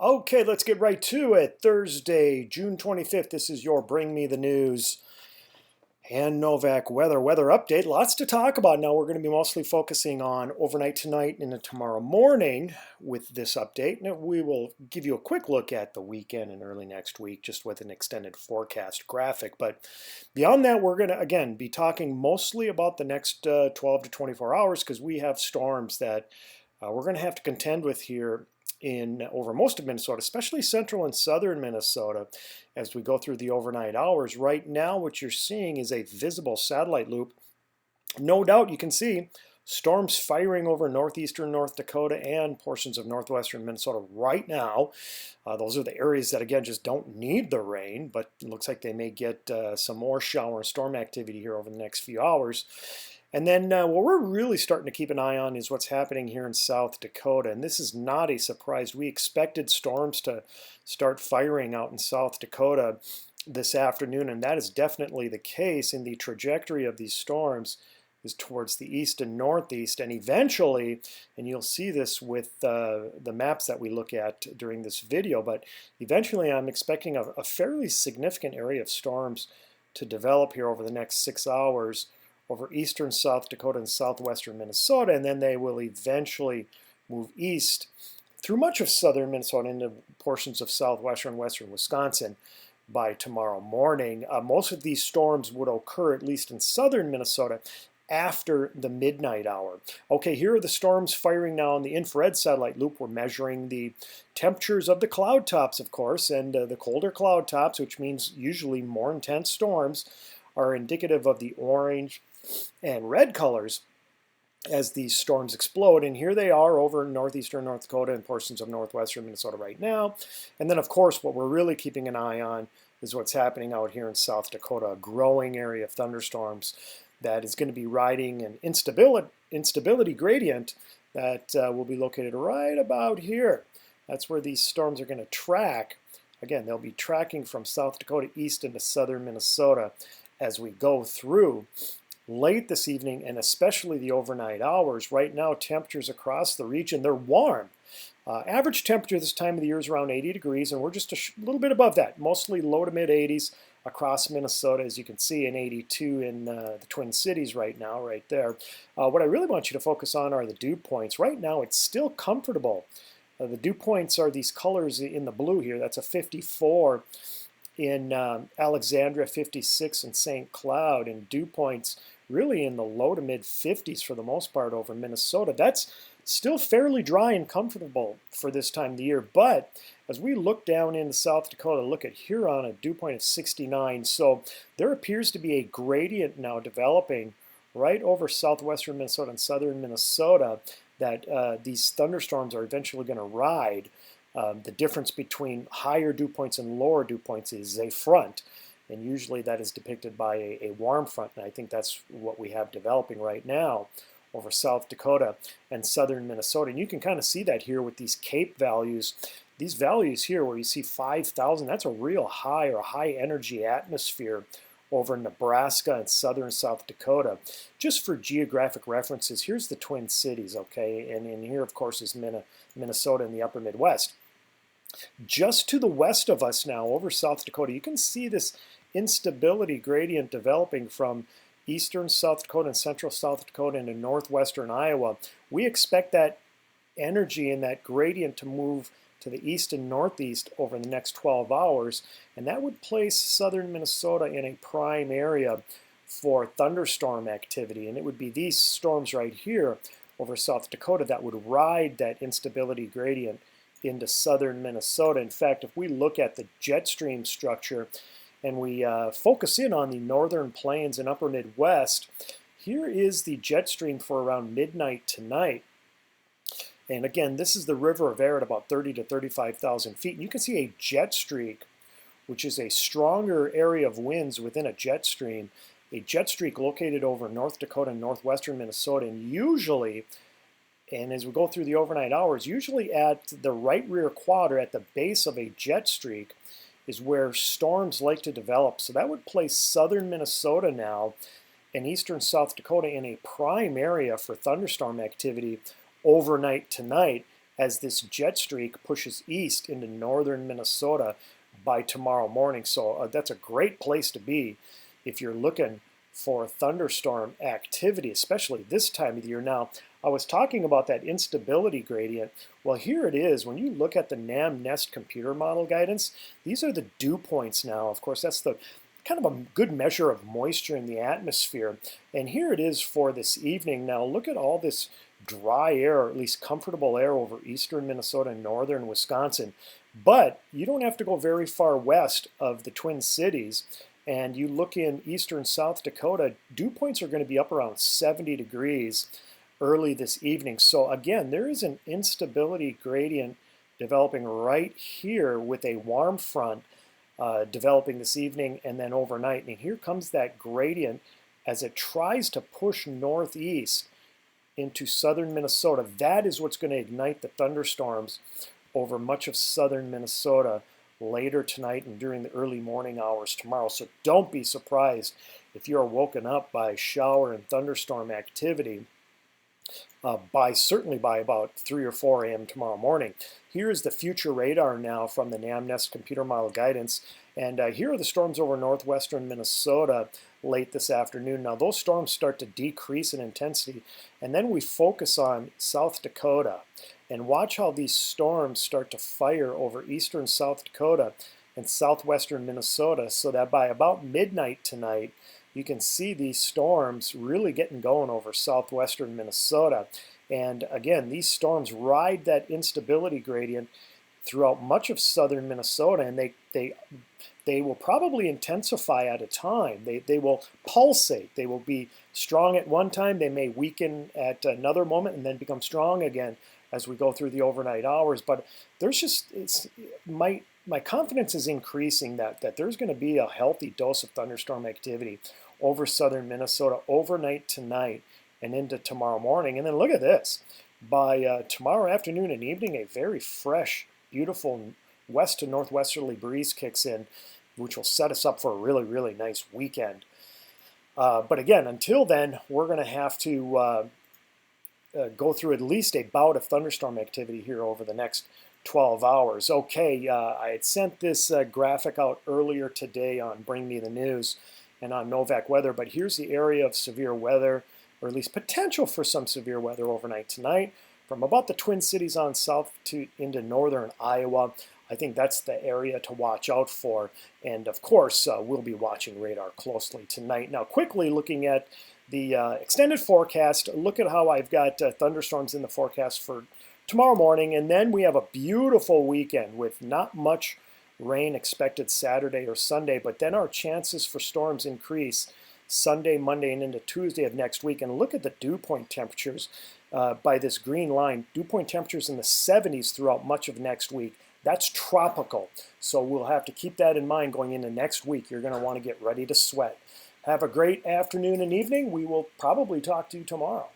Okay, let's get right to it. Thursday, June 25th. This is your Bring Me the News and Novak weather update. Lots to talk about now. We're going to be mostly focusing on overnight tonight and into tomorrow morning with this update. And we will give you a quick look at the weekend and early next week just with an extended forecast graphic. But beyond that, we're going to, again, be talking mostly about the next 12 to 24 hours because we have storms that we're going to have to contend with here in over most of Minnesota, especially central and southern Minnesota, as we go through the overnight hours. Right now, what you're seeing is a visible satellite loop. No doubt you can see storms firing over northeastern North Dakota and portions of northwestern Minnesota right now. Those are the areas that, again, just don't need the rain, but it looks like they may get some more shower and storm activity here over the next few hours. And then what we're really starting to keep an eye on is what's happening here in South Dakota. And this is not a surprise. We expected storms to start firing out in South Dakota this afternoon, and that is definitely the case. In the trajectory of these storms is towards the east and northeast, and eventually, and you'll see this with the maps that we look at during this video, but eventually I'm expecting a fairly significant area of storms to develop here over the next 6 hours over eastern South Dakota and southwestern Minnesota, and then they will eventually move east through much of southern Minnesota into portions of southwestern and western Wisconsin by tomorrow morning. Most of these storms would occur, at least in southern Minnesota, after the midnight hour. Okay, here are the storms firing now on the infrared satellite loop. We're measuring the temperatures of the cloud tops, of course, and the colder cloud tops, which means usually more intense storms, are indicative of the orange and red colors as these storms explode. And here they are over northeastern North Dakota and portions of northwestern Minnesota right now. And then, of course, what we're really keeping an eye on is what's happening out here in South Dakota, a growing area of thunderstorms that is going to be riding an instability gradient that will be located right about here. That's where these storms are going to track. Again, they'll be tracking from South Dakota east into southern Minnesota as we go through late this evening and especially the overnight hours. Right now, temperatures across the region, they're warm. Average temperature this time of the year is around 80 degrees, and we're just a little bit above that, mostly low to mid 80s across Minnesota, as you can see, in 82 in the Twin Cities right now, right there. What I really want you to focus on are the dew points. Right now, it's still comfortable. The dew points are these colors in the blue here. That's a 54 in Alexandria, 56 in St. Cloud, and dew points really in the low to mid 50s for the most part over Minnesota. That's still fairly dry and comfortable for this time of the year. But as we look down into South Dakota, look at Huron, a dew point of 69. So there appears to be a gradient now developing right over southwestern Minnesota and southern Minnesota that these thunderstorms are eventually going to ride. The difference between higher dew points and lower dew points is a front. And usually that is depicted by a warm front, and I think that's what we have developing right now over South Dakota and southern Minnesota. And you can kind of see that here with these CAPE values. These values here where you see 5,000, that's a real high or high energy atmosphere over Nebraska and southern South Dakota. Just for geographic references, here's the Twin Cities, okay? And here, of course, is Minnesota in the upper Midwest. Just to the west of us now, over South Dakota, you can see this instability gradient developing from eastern South Dakota and central South Dakota into northwestern Iowa. We expect that energy and that gradient to move to the east and northeast over the next 12 hours, and that would place southern Minnesota in a prime area for thunderstorm activity. And it would be these storms right here over South Dakota that would ride that instability gradient into southern Minnesota. In fact, if we look at the jet stream structure and we focus in on the northern plains and upper Midwest, here is the jet stream for around midnight tonight. And again, this is the river of air at about 30 to 35,000 feet. And you can see a jet streak, which is a stronger area of winds within a jet stream. A jet streak located over North Dakota and northwestern Minnesota, and usually, and as we go through the overnight hours, usually at the right rear quadrant at the base of a jet streak is where storms like to develop. So that would place southern Minnesota now and eastern South Dakota in a prime area for thunderstorm activity overnight tonight as this jet streak pushes east into northern Minnesota by tomorrow morning. So that's a great place to be if you're looking for thunderstorm activity, especially this time of the year. Now, I was talking about that instability gradient. Well, here it is. When you look at the NAM-NEST computer model guidance, these are the dew points now. Of course, that's the kind of a good measure of moisture in the atmosphere. And here it is for this evening. Now, look at all this dry air, or at least comfortable air over eastern Minnesota and northern Wisconsin. But you don't have to go very far west of the Twin Cities. And you look in eastern South Dakota, dew points are going to be up around 70 degrees early this evening. So again, there is an instability gradient developing right here with a warm front developing this evening and then overnight. And here comes that gradient as it tries to push northeast into southern Minnesota. That is what's going to ignite the thunderstorms over much of southern Minnesota later tonight and during the early morning hours tomorrow. So don't be surprised if you're woken up by shower and thunderstorm activity certainly by about 3 or 4 a.m. tomorrow morning. Here's the future radar now from the NAM-NEST computer model guidance. And here are the storms over northwestern Minnesota late this afternoon. Now those storms start to decrease in intensity, and then we focus on South Dakota. And watch how these storms start to fire over eastern South Dakota and southwestern Minnesota, so that by about midnight tonight, you can see these storms really getting going over southwestern Minnesota. And again, these storms ride that instability gradient throughout much of southern Minnesota, and they will probably intensify at a time. They will pulsate. They will be strong at one time. They may weaken at another moment and then become strong again as we go through the overnight hours. But there's just, my confidence is increasing that there's going to be a healthy dose of thunderstorm activity over southern Minnesota overnight tonight and into tomorrow morning. And then look at this. By tomorrow afternoon and evening, a very fresh, beautiful west to northwesterly breeze kicks in, which will set us up for a really, really nice weekend. But again, until then, we're going to have to go through at least a bout of thunderstorm activity here over the next 12 hours. Okay, I had sent this graphic out earlier today on Bring Me the News and on Novak Weather, but here's the area of severe weather, or at least potential for some severe weather overnight tonight, from about the Twin Cities on south to into northern Iowa. I think that's the area to watch out for. And of course, we'll be watching radar closely tonight. Now, quickly looking at the extended forecast, look at how I've got thunderstorms in the forecast for tomorrow morning. And then we have a beautiful weekend with not much rain expected Saturday or Sunday, but then our chances for storms increase Sunday, Monday, and into Tuesday of next week. And look at the dew point temperatures by this green line. Dew point temperatures in the 70s throughout much of next week. That's tropical. So we'll have to keep that in mind going into next week. You're going to want to get ready to sweat. Have a great afternoon and evening. We will probably talk to you tomorrow.